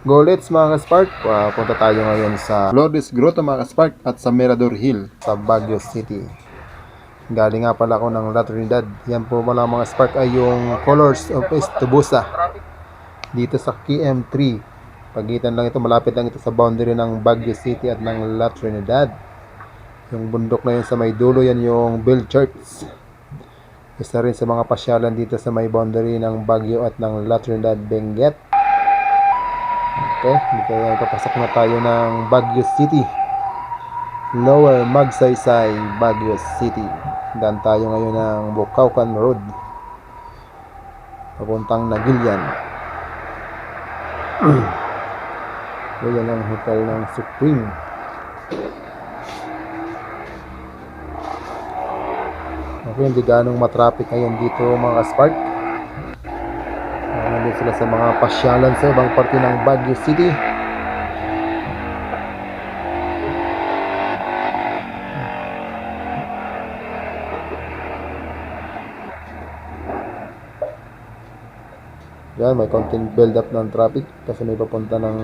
Go let's mga ka-Spark, punta tayo ngayon sa Lourdes Grotto mga ka-Spark at sa Mirador Hill sa Baguio City. Galing nga pala ako ng La Trinidad. Yan po pala mga Spark ay yung Colors of Estubusa dito sa KM3. Pagitan lang ito, malapit lang ito sa boundary ng Baguio City at ng La Trinidad. Yung bundok na yun sa may dulo, yan yung Bill Church. Isa rin sa mga pasyalan dito sa may boundary ng Baguio at ng La Trinidad, Benguet. Okay, kaya papasok na tayo ng Baguio City, Lower Magsaysay, Baguio City. Daan tayo ngayon ng Bukawkan Road papuntang Nagilian. Yan ang hotel ng Supreme. Okay, hindi ganong matraffic ngayon dito mga Spark. Nandun sila sa mga pasyalan sa ibang parte ng Baguio City. Yan, may konting build up ng traffic kasi may papunta ng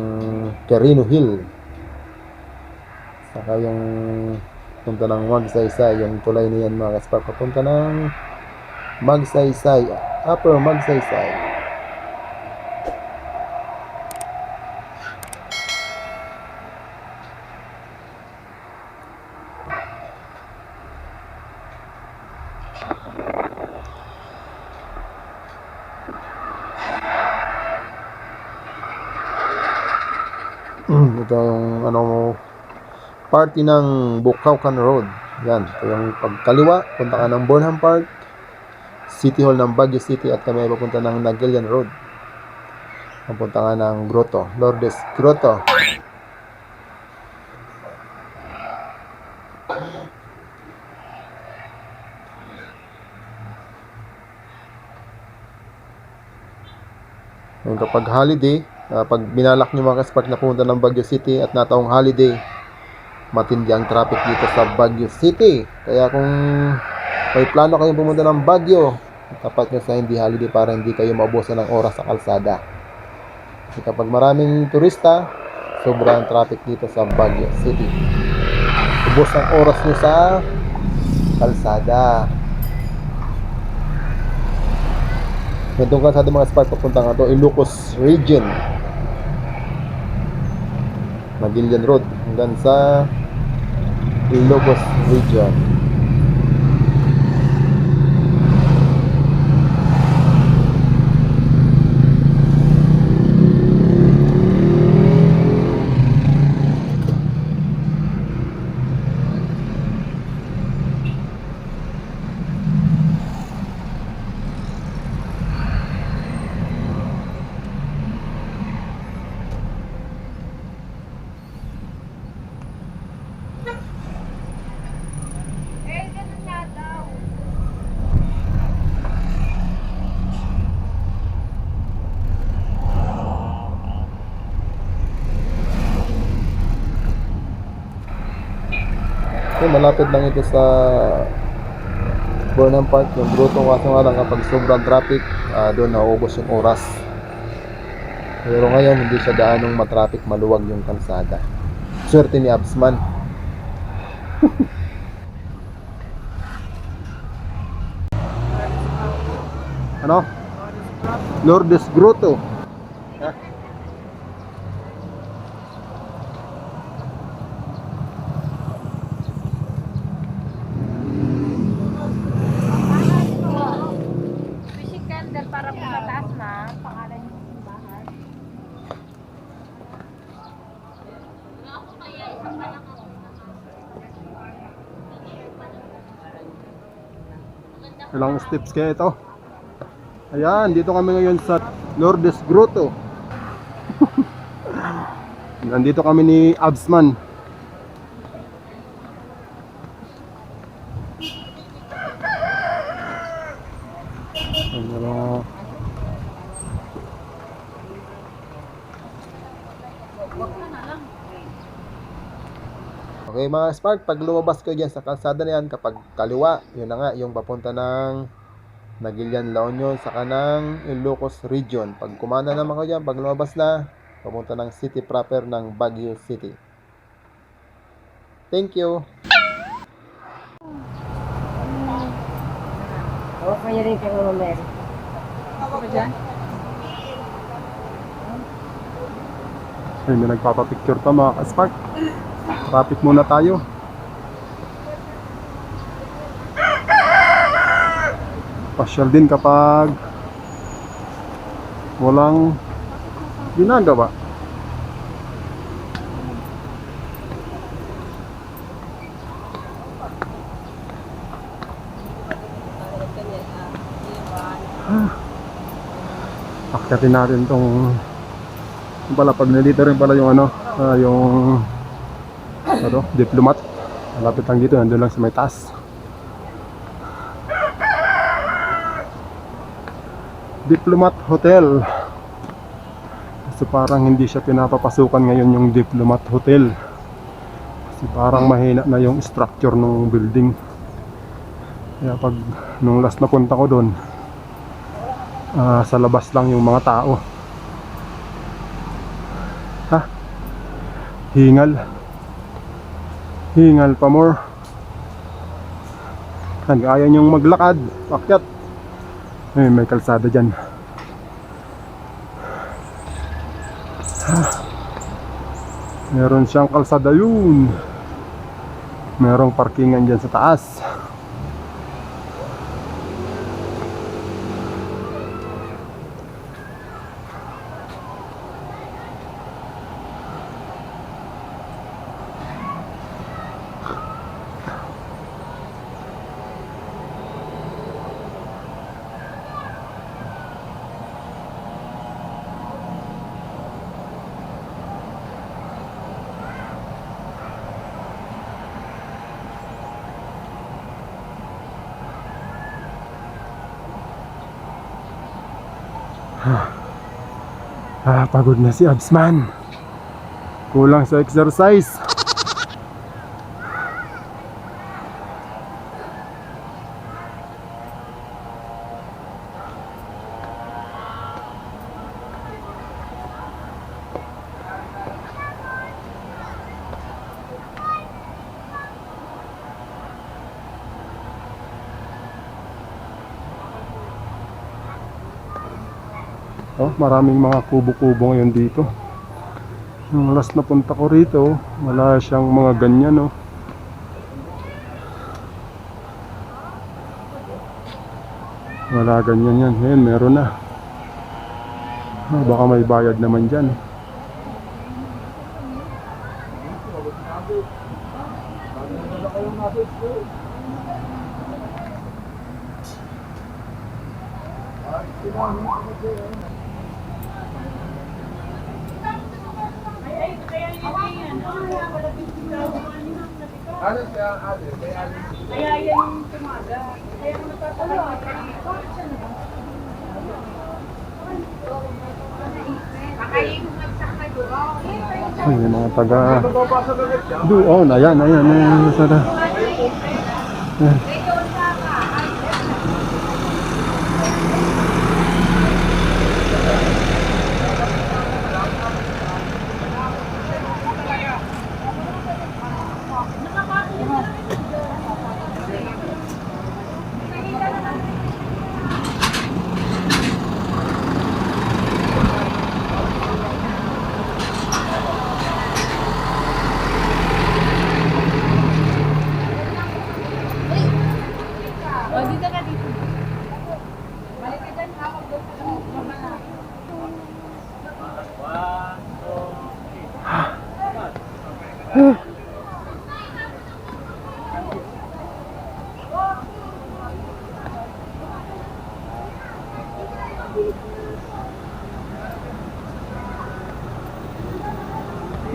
Quirino Hill. Saka yung punta ng Magsaysay, yung tulay niyan mga Spark, papunta ng Magsaysay, Upper Magsaysay. Ito yung party ng Bukawkan Road. Yan, ito yung pagkaliwa, punta ka ng Burnham Park, City Hall ng Baguio City, at kami papunta ng Nagilian Road. Papunta ka ng Grotto, Lourdes Grotto. Yung kapag holiday, pag binalak nyo mga Spark na pumunta ng Baguio City at nataong holiday, matindi ang traffic dito sa Baguio City. Kaya kung may plano kayong pumunta ng Baguio, tapat nyo sa hindi holiday para hindi kayo maubusan ng oras sa kalsada. Kasi kapag maraming turista, sobrang traffic dito sa Baguio City. Ubos ang oras nyo sa kalsada. Itong kalsada mga Spark, papunta nga ito Ilocos Region, Nagilian Road hanggang sa Ilocos Region. Okay, malapit lang ito sa Burnham Park, yung Grotto. Kaso nga lang kapag sobrang traffic, doon nauubos yung oras. Pero ngayon hindi siya gaanong matraffic, maluwag yung kalsada. Swerte ni Absman. Ano? Lourdes Grotto. Para kung sa taas na, pangalan yung simbahan. Ilang steps kaya ito? Ayan, dito kami ngayon sa Lourdes Grotto. Nandito kami ni Absman. Ano? Okay mga Spark, pag lumabas ko dyan sa kalsada na yan, kapag kaliwa, yun na nga, yung papunta ng Nagilian, La Union, saka ng Ilocos Region. Pag kumana naman ko dyan, pag lumabas na, papunta ng city proper ng Baguio City. Thank you. Kaya rin kay Mama Mary. Ay, may nagpapapicture pa mga ka-spark. Traffic muna tayo. Pasyal din kapag walang ginagawa. Akyatin natin tong pala pag nandito rin pala yung yung diplomat. Malapit lang dito, nandun lang sa may taas. Diplomat Hotel. So parang hindi siya pinapapasukan ngayon yung Diplomat Hotel. Kasi parang mahina na yung structure ng building. Kaya pag nung last na punta ko doon, sa labas lang yung mga tao. Hingal pa more. Ayaw niyong maglakad, akyat. May kalsada dyan. Meron siyang kalsada yun. Merong parkingan dyan sa taas. Pagod na si Absman. Kulang sa exercise. Maraming mga kubo-kubo ngayon dito. Yung last na punta ko rito, wala siyang mga ganyan, wala ganyan yan. Ngayon meron na. Baka may bayad naman dyan. Kaya yan yung tumaga. Kaya kung nagtatawag. Ay, yung mga taga doon, ayan, sada. Ayan.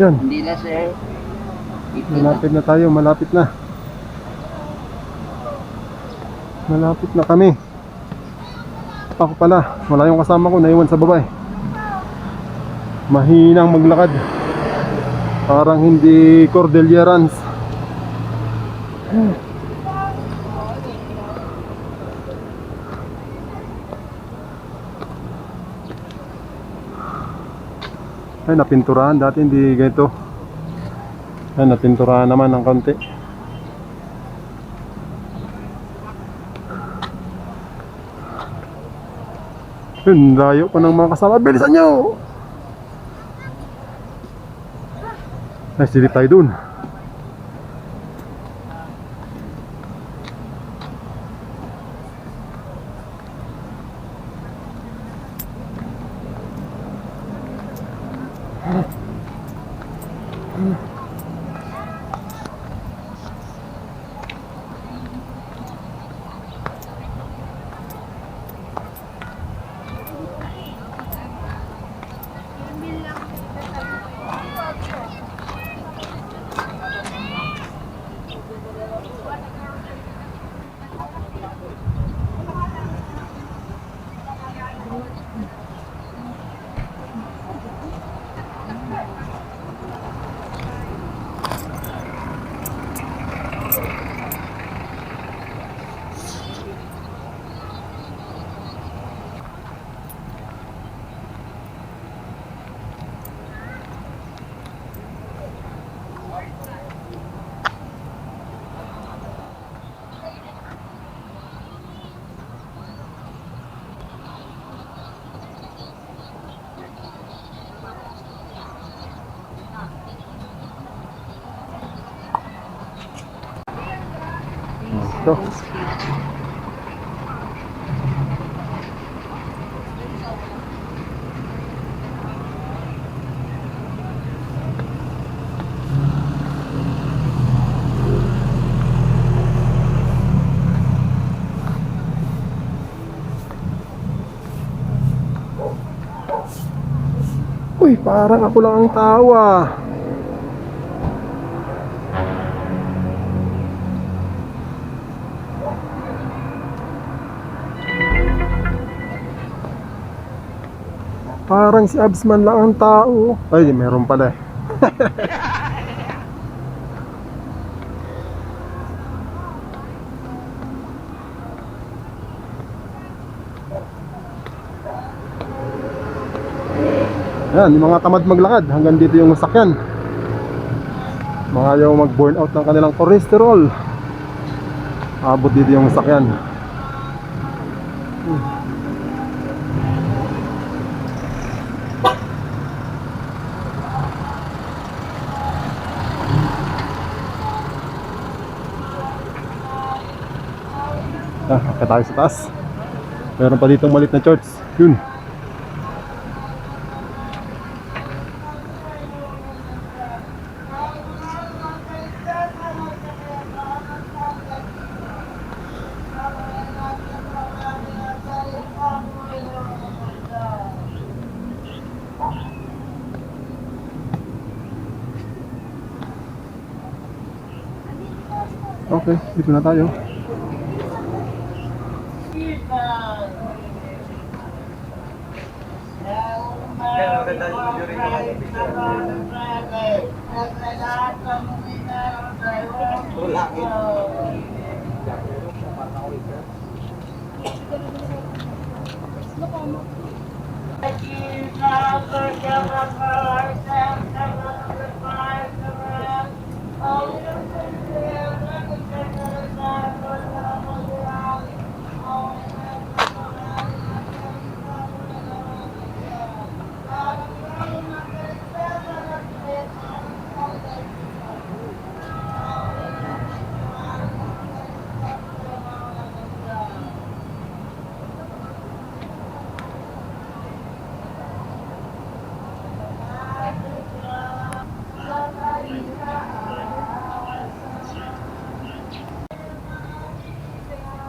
Yan. Hindi na sir. Malapit na tayo, malapit na. Malapit na kami. Ako pala, wala yung kasama ko, naiwan sa baba eh. Mahinang maglakad. Parang hindi Cordillerans. Ay, napinturahan. Dati hindi ganito. Ay, napinturahan naman ng konti. Yun, layo pa ng mga kasama. Bilisan nyo! Ay, silip tayo dun. Ito. Uy, parang ako lang ang tawa. Parang si Absman lang ang tao. Ay, meron pala eh. Yan, yung mga tamad maglakad, hanggang dito yung sakyan. Mga ayaw mag-burn out ng kanilang cholesterol, abot dito yung sakyan. Akit tayo sa taas. Meron pa ditong maliit na church. Yun. Okay, dito na tayo.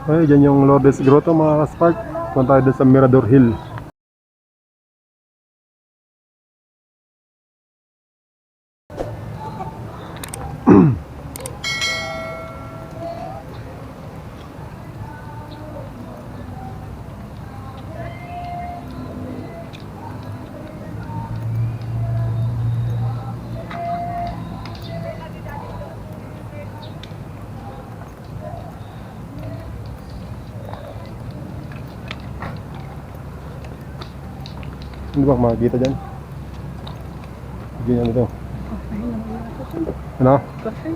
Ay, dyan yung Lourdes Grotto mga kaspark. Punta tayo sa Mirador Hill. Hindi ba makikita dyan? Ganyan ito. Ano? Kasi,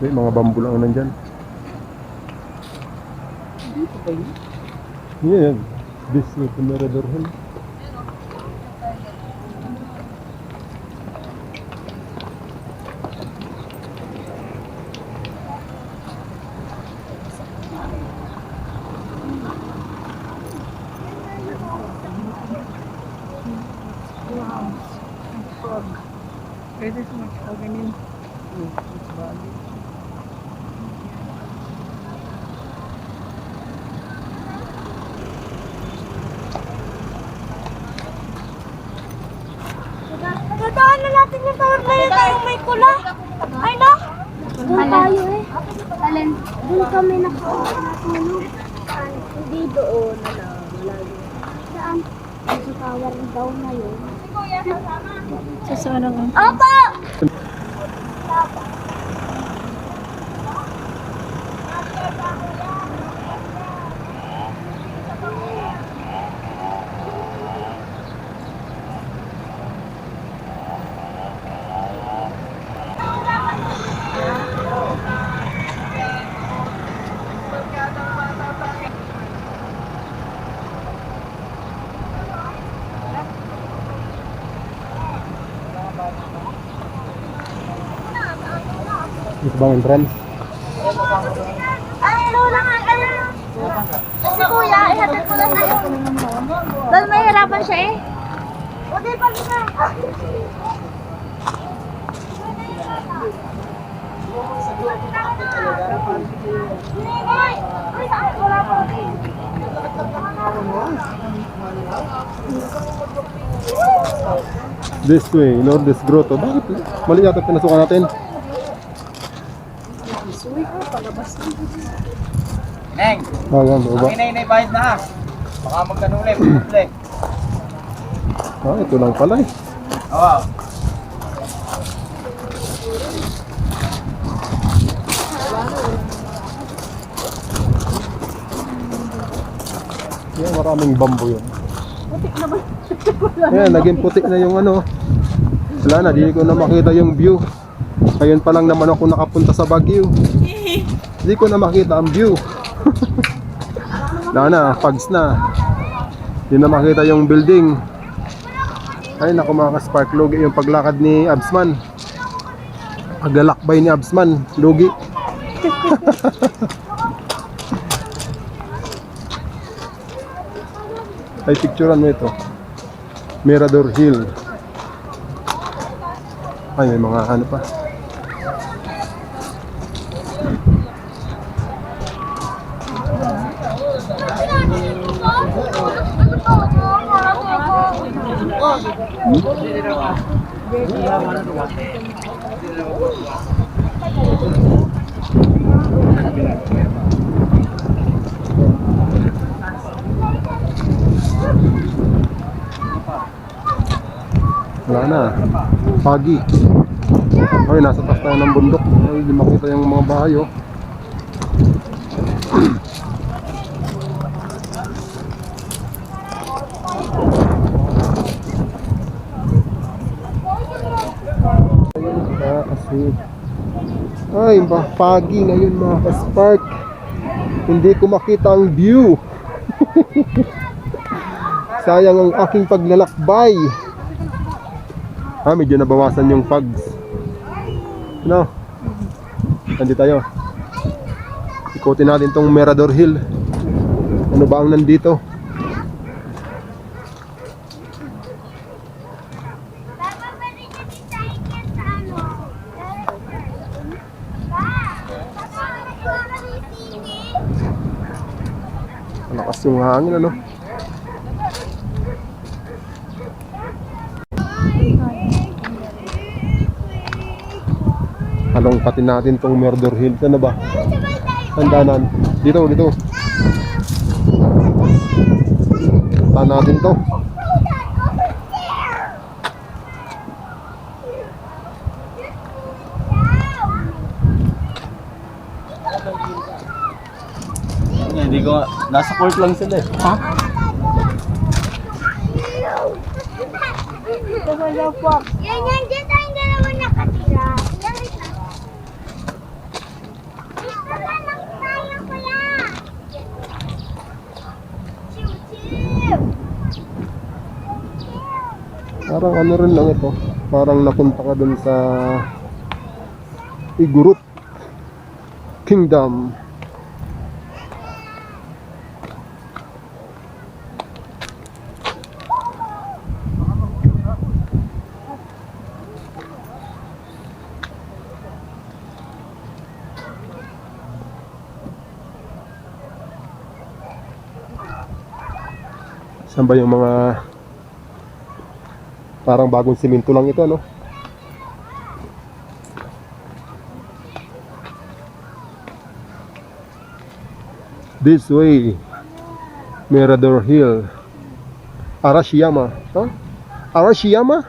May mga bambu lang nandyan. dito ba yun? Yan. This is the Mirador Hill. Pwede sa magkaganin. Dadaan na natin yung tower na yun yung may kula. Ay na! Doon tayo eh. Alin? Doon kami nakatulog. Hindi doon. Saan? Sa tower daw na yun. Sa saan ang... Opo! Ito bang entrance? Ay, lola nga. Kasi kuya, ihatid ko lang tayo. Dahil mahirapan siya eh. O, di pa kita. Ay, saan? Wala pa. This way, Lourdes Grotto. Bakit? Mali yata pinasukan natin. Neng, Yan, diba? ang inay bayad na ha. Baka magkanuli, magkanuli. Ito lang pala eh. Oo. Yan, maraming bambu yun. Putik naman. Yan, naging putik na yung ano. Wala na, di ko na makita yung view. Ngayon pa lang naman ako nakapunta sa Baguio. Di ko na makita ang view. Wala na, fogs na. Di na makita yung building. Ay naku mga ka-spark, lugi yung paglakad ni Absman. Paglalakbay ni Absman, lugi. Ay picturean mo ito. Mirador Hill. Ay may mga ano pa. Wala na. Pagi. Ay, nasa taas tayo ng bundok. Ay, di makita yung mga bahay oh. Ay, pagi ngayon mga ka-spark. Hindi ko makita ang view. Sayang ang aking paglalakbay. Medyo nabawasan yung fogs. No? Nandito tayo. Ikutin natin tong Mirador Hill. Ano ba ang nandito? Malakas yung hangin ano? Halongkatin natin tong Mirador Hill. Saan na ba? Tandanan. Dito, dito. Punta natin to. Hindi ko, nasa court lang sila eh. Ha? Yan, dyan tayong dalawa nakatira. Dito na lang tayo, kuya. Chiw-chiw. Parang ano rin lang ito. Parang napunta ka dun sa Igurut Kingdom. Saan ba yung mga parang bagong simento lang ito, no? This way, Mirador Hill, Arashiyama, huh? Arashiyama?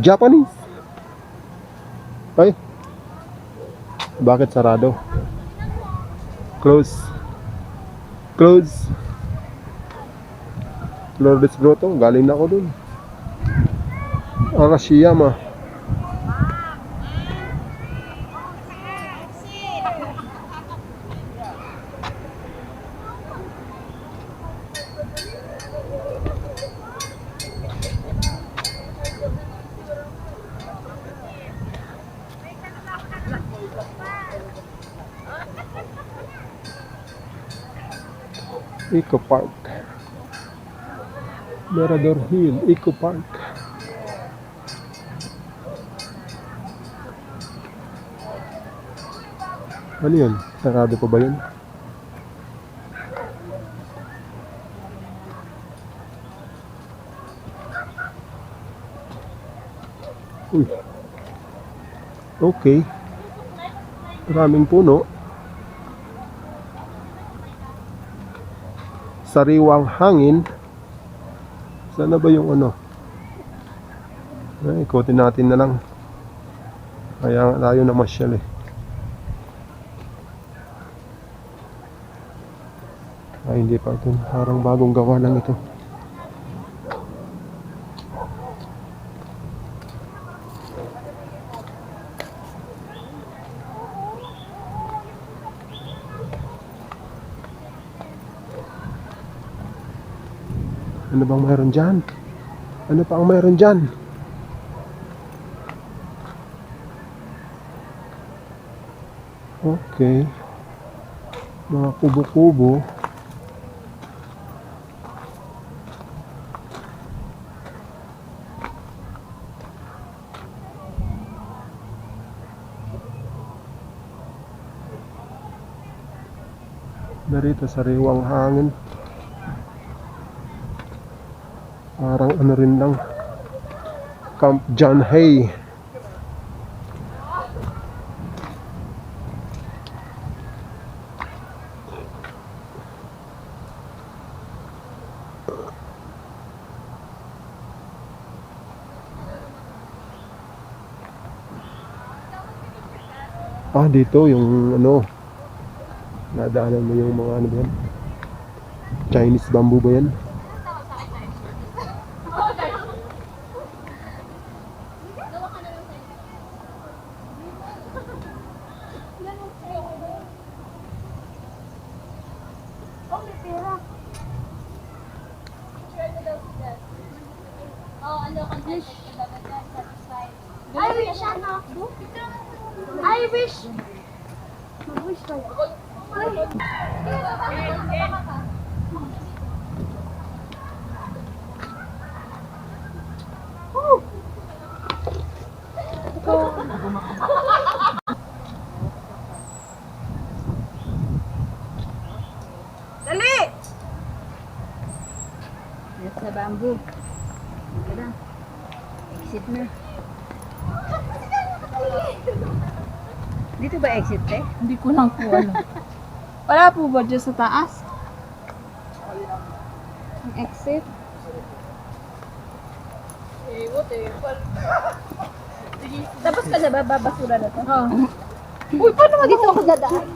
Japanese? Ay, bakit sarado? Close. Close. Lourdes Grotto, galing na ako dun. Arashiyama. Eco Park. Mirador Hill, Eco Park. Ano yun? Sarado pa ba yun? Uy. Okay. Maraming puno. Sariwang hangin. Sana ba yung ano? Ay, ikutin natin na lang. Kaya layo na masyal eh. Ay, hindi pa ito. Parang bagong gawa lang ito. Ano bang mayroon dyan? Ano pa ang mayroon dyan? Okay. Mga kubo-kubo. Narito sariwang hangin. Parang ano rin lang, Camp John Hay. Dito yung ano, nadaanan mo yung mga ano ba yan? Chinese bamboo ba yan? I wish anak. I wish. Mag-wish kayo. Dali! Nasa bamboo. Ito na. Exit na. Dito ba exit eh? Hindi ko lang po ano. Wala po ba dyan sa taas? Ang exit? Tapos ka na ba? Babasura na to? Oo. Uy, paano mo Dito ako dadaan.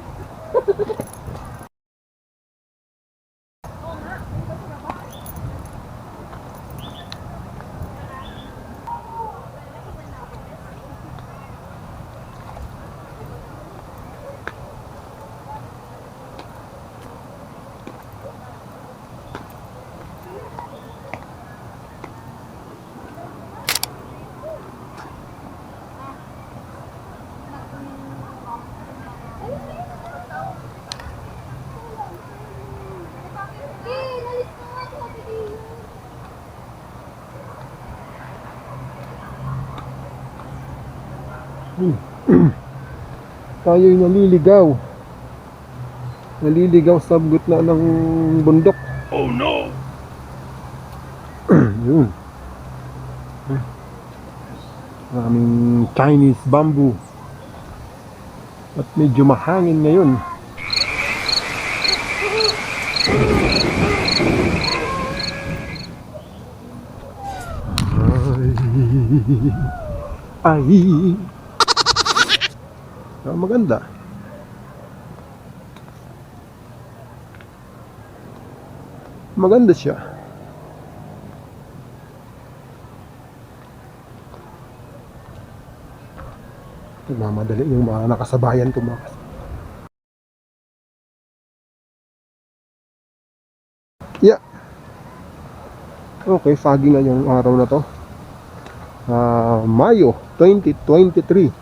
Tayo'y naliligaw. Naliligaw sa gitna ng bundok. Oh no! Yun. Maraming Chinese bamboo. At medyo mahangin ngayon. Ay. Maganda. Maganda siya. Nagmamadali yung mga nakasabayan ko mga yeah. Okay, foggy nga yung araw na to. Mayo 2023.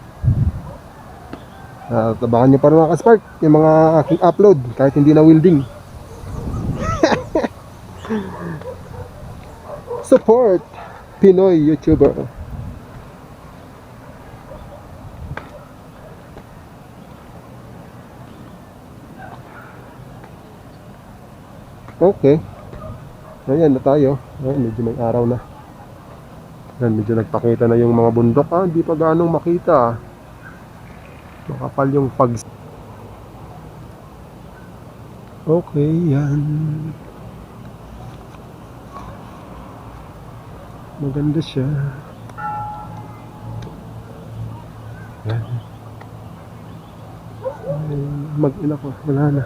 Tabangan nyo pa rin mga ka-spark yung mga aking upload kahit hindi na welding. Support Pinoy YouTuber. Okay. Ayan na tayo. Ayan, medyo may araw na. Ayan, medyo nagpakita na yung mga bundok. Hindi pa ganong makita. Makapal yung pag... Okay, yan. Maganda siya. Yan. Mag-ina ko. Wala na.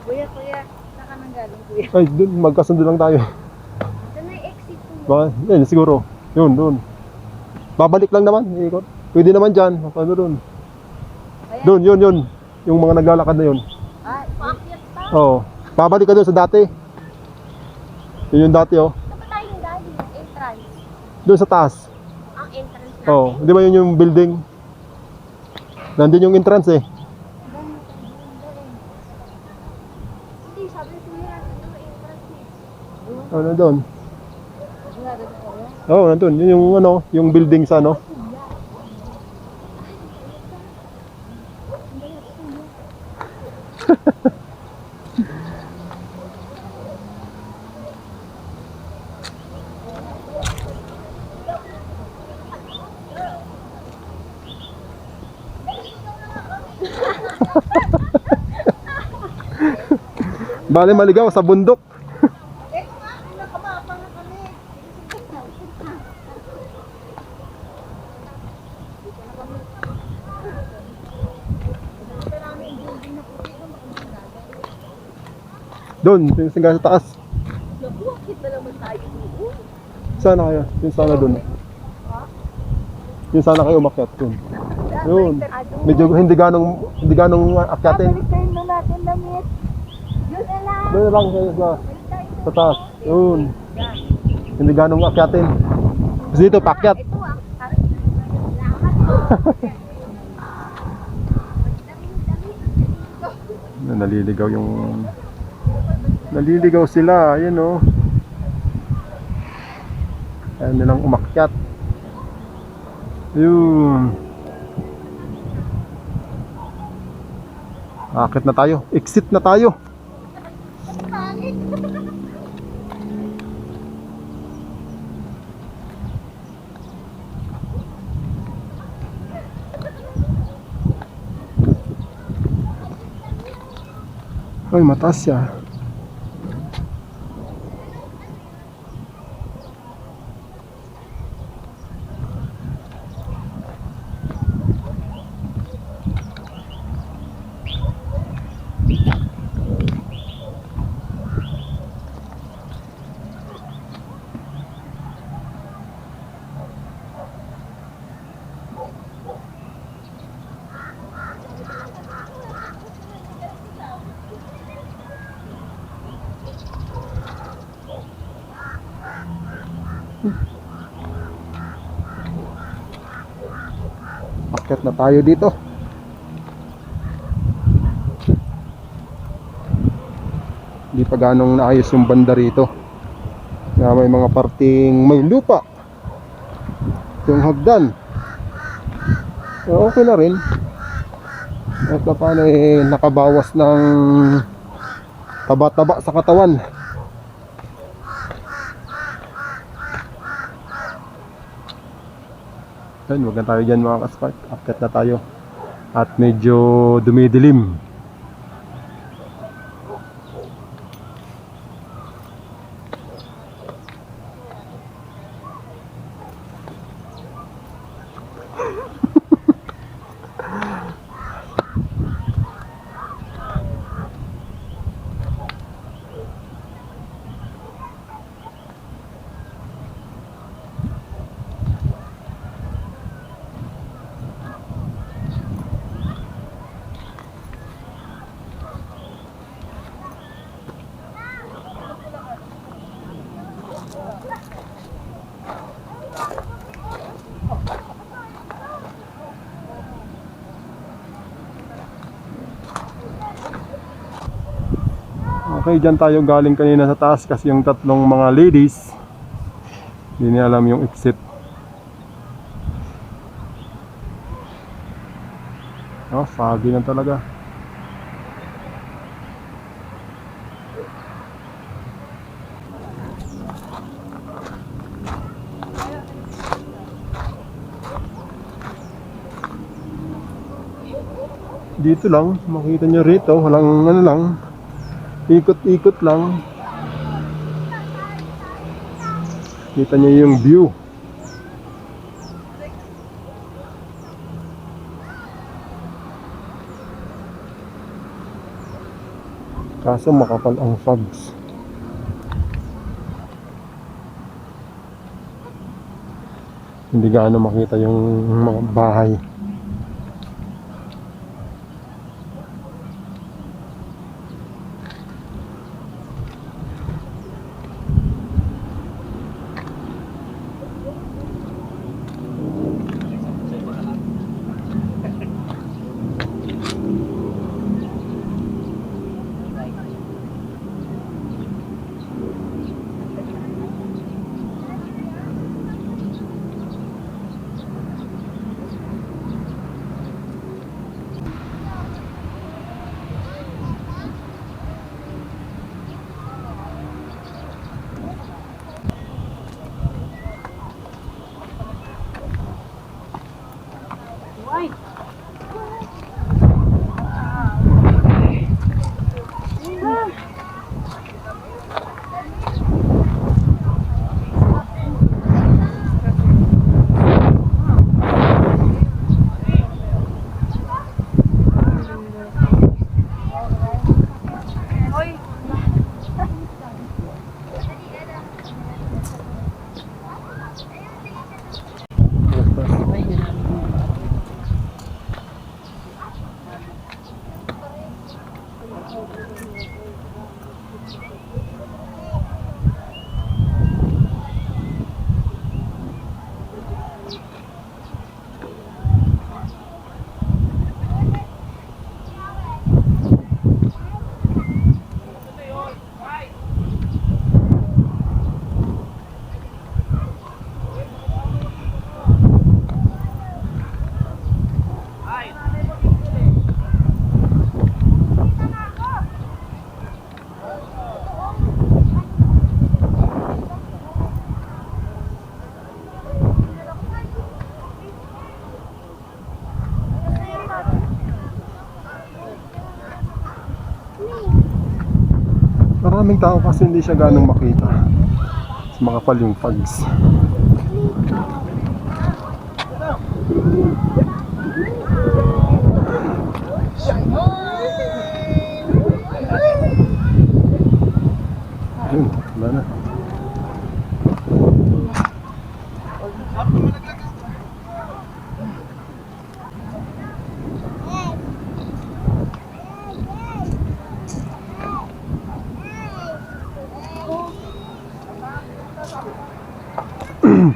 Kuya, saan ka nang galing, kuya? Ay, dun. Magkasundo lang tayo. Doon ay exit po. Baka, yan, siguro. Yun, dun. Babalik lang naman. Ikot. Pwede naman dyan. Paano dun? Dun, yun. Yung mga naglalakad na yun. Paakyat pa. Oo. Babalik ka dun sa dati. Yun yung dati, oh. Saan ba tayong galing? Entrance. Dun sa taas. Ang entrance natin. Oo. Di ba yun yung building? Nandun yung entrance eh. Hindi, sabi ko kuya, ano entrance eh. Oh, nandun. Oo, nandun. Yun yung ano, yung building sa ano. Bale maligaw sa bundok. Doon, yung singgah sa taas. Bakit na naman tayo doon? Sana kayo? Yung sana doon. Yung sana kayo umakyat doon. Yun. Medyo hindi ganong akyatin. Balikan mo natin damit. Yun na lang. Doon lang sa taas. Yun. Hindi ganong akyatin. Kasi dito pakyat. Ito ah. Naliligaw sila. Ayun oh. Ayaw nilang umakyat. Yun. Akit na tayo. Exit na tayo. Ay, mataas siya. Akyat na tayo dito. Hindi pa ganong naayos yung banda rito. Na may mga parting may lupa. Yung hagdan. So, okay na rin. At na paano nakabawas ng taba-taba sa katawan. Yan, wag na tayo dyan mga kaspark. Akyat na tayo. At medyo dumidilim. Okay, dyan tayo galing kanina sa taas kasi yung tatlong mga ladies hindi nila alam yung exit. Oh, foggy na talaga. Dito lang, makita nyo rito, walang ano lang, ikot-ikot lang. Kita nyo yung view. Kaso makapal ang fogs. Hindi gaano makita yung mga bahay. Maraming tao kasi hindi siya ganong makita. Mas makapal yung fogs. Ayun, wala na. Yun,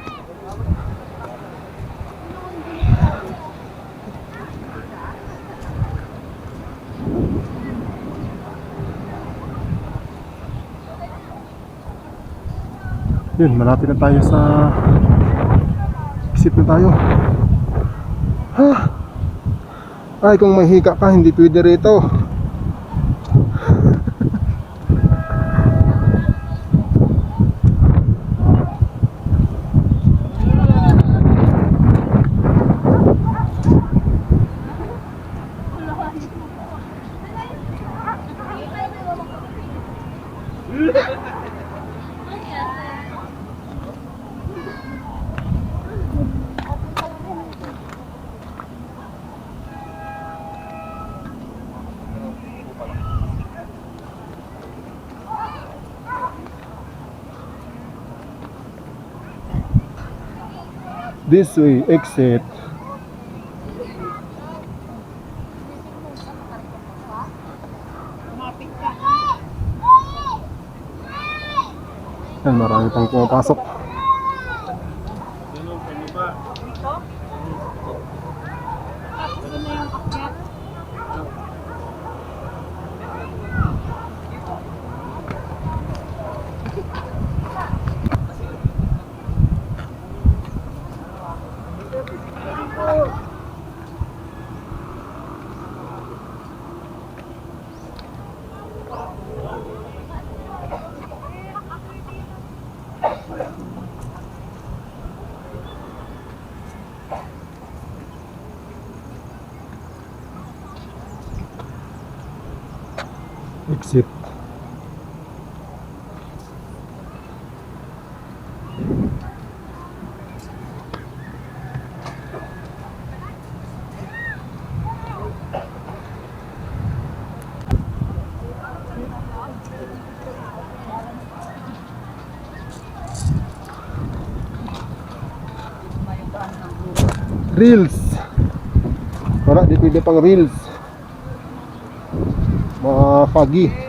malapit na tayo sa exit na tayo. Ha? Ay, kung may hika ka, hindi pwede rito. This way, exit. Yan, marami pang pumapasok. Exit. Reels. Wala, di pwede pang reels. Mga foggy.